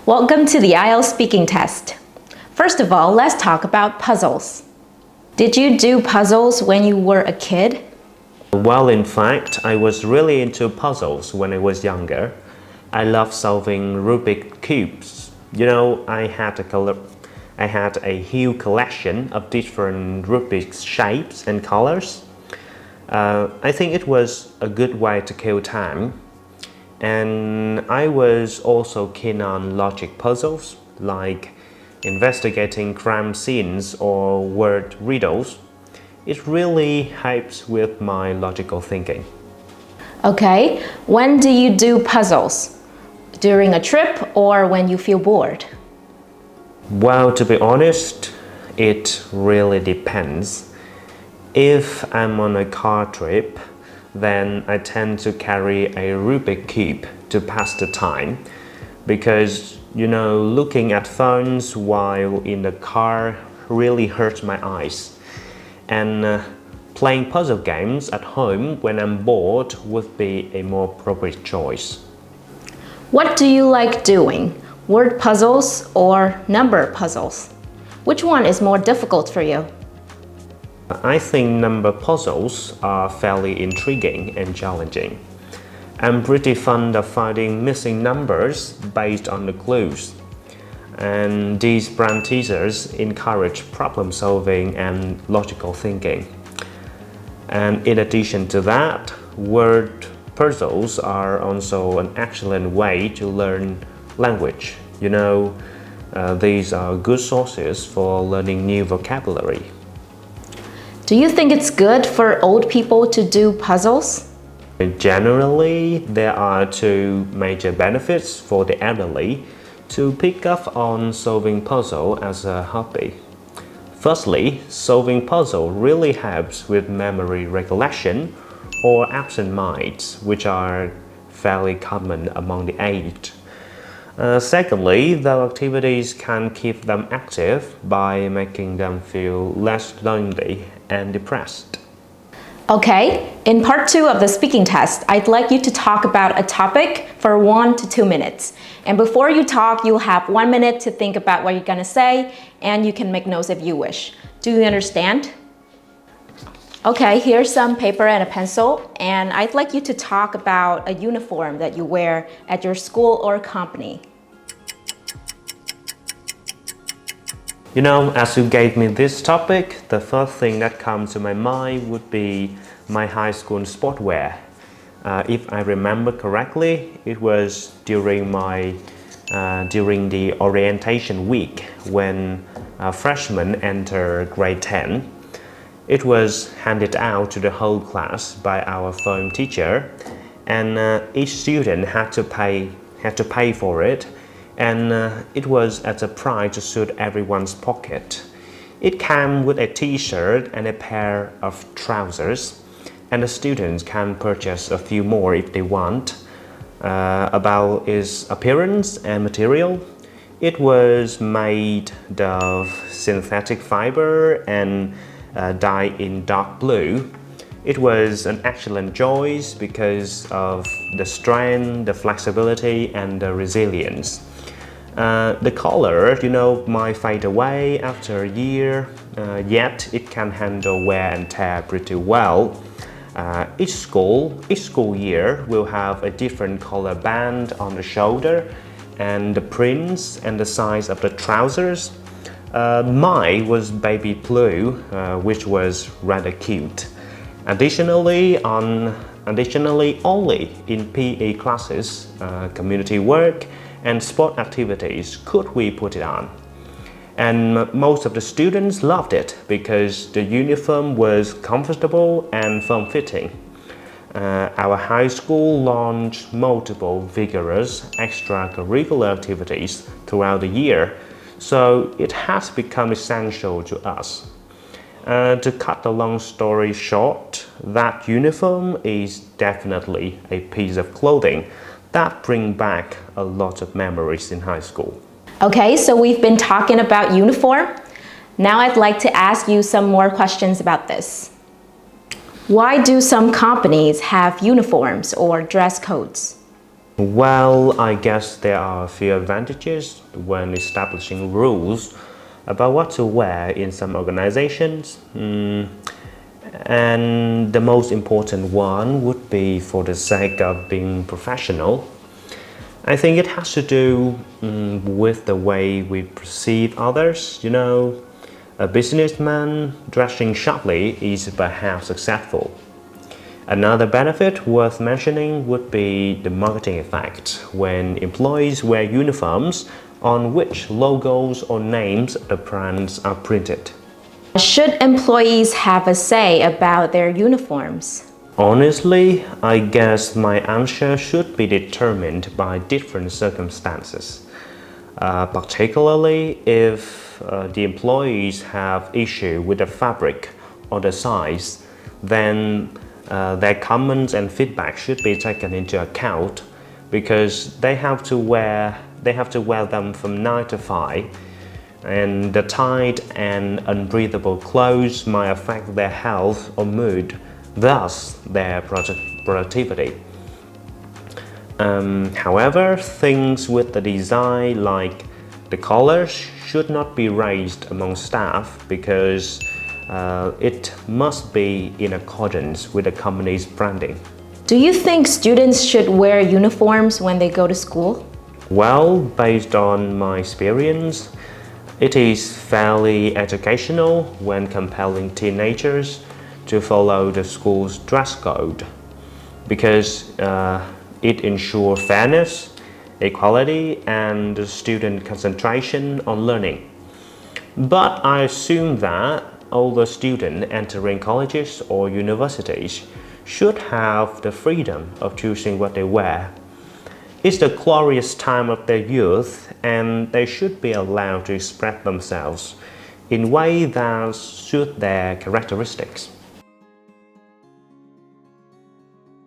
Welcome to the IELTS speaking test. First of all, let's talk about puzzles. Did you do puzzles when you were a kid? Well, in fact, I was really into puzzles when I was younger. I loved solving Rubik's cubes. You know, I had a huge collection of different Rubik's shapes and colors. I think it was a good way to kill time. And I was also keen on logic puzzles, like investigating crime scenes or word riddles. It really helps with my logical thinking. Okay, when do you do puzzles? During a trip or when you feel bored? Well, to be honest, it really depends. If I'm on a car trip, then I tend to carry a Rubik's Cube to pass the time because, you know, looking at phones while in the car really hurts my eyes. And playing puzzle games at home when I'm bored would be a more appropriate choice. What do you like doing? Word puzzles or number puzzles? Which one is more difficult for you? I think number puzzles are fairly intriguing and challenging. I'm pretty fond of finding missing numbers based on the clues. And these brain teasers encourage problem solving and logical thinking. And in addition to that, word puzzles are also an excellent way to learn language. You know, these are good sources for learning new vocabulary. Do you think it's good for old people to do puzzles? Generally, there are two major benefits for the elderly to pick up on solving puzzle as a hobby. Firstly, solving puzzle really helps with memory recollection or absent minds, which are fairly common among the aged. Secondly, the activities can keep them active by making them feel less lonely and depressed. Okay, in part 2 of the speaking test, I'd like you to talk about a topic for 1 to 2 minutes. And before you talk, you'll have 1 minute to think about what you're gonna say, and you can make notes if you wish. Do you understand? Okay, here's some paper and a pencil, and I'd like you to talk about a uniform that you wear at your school or company. You know, as you gave me this topic, the first thing that comes to my mind would be my high school sportwear. If I remember correctly, it was during the orientation week when freshmen enter grade 10. It was handed out to the whole class by our form teacher, and each student had to pay for it, and it was at a price to suit everyone's pocket. It came with a t-shirt and a pair of trousers, and the students can purchase a few more if they want. About its appearance and material, it was made of synthetic fiber and dyed in dark blue. It was an excellent choice because of the strength, the flexibility, and the resilience. The color, you know, might fade away after a year, yet it can handle wear and tear pretty well. Each school year will have a different color band on the shoulder, and the prints and the size of the trousers. Mine was baby blue, which was rather cute. Additionally, only in PE classes, community work, and sport activities could we put it on. And most of the students loved it because the uniform was comfortable and form-fitting. Our high school launched multiple vigorous extracurricular activities throughout the year, so it has become essential to us. To cut the long story short, that uniform is definitely a piece of clothing that brings back a lot of memories in high school. Okay, so we've been talking about uniform. Now I'd like to ask you some more questions about this. Why do some companies have uniforms or dress codes? Well, I guess there are a few advantages when establishing rules about what to wear in some organizations. And the most important one would be for the sake of being professional. I think it has to do with the way we perceive others. You know, a businessman dressing sharply is perhaps successful. Another benefit worth mentioning would be the marketing effect when employees wear uniforms on which logos or names of the brands are printed. Should employees have a say about their uniforms? Honestly, I guess my answer should be determined by different circumstances, particularly if the employees have issue with the fabric or the size, then their comments and feedback should be taken into account because they have to wear them from 9 to 5, and the tight and unbreathable clothes might affect their health or mood, thus their productivity. However, things with the design like the collars should not be raised among staff because it must be in accordance with the company's branding. Do you think students should wear uniforms when they go to school? Well, based on my experience, it is fairly educational when compelling teenagers to follow the school's dress code because it ensures fairness, equality, and student concentration on learning. But I assume that all the students entering colleges or universities should have the freedom of choosing what they wear. It's the glorious time of their youth, and they should be allowed to express themselves in ways that suit their characteristics.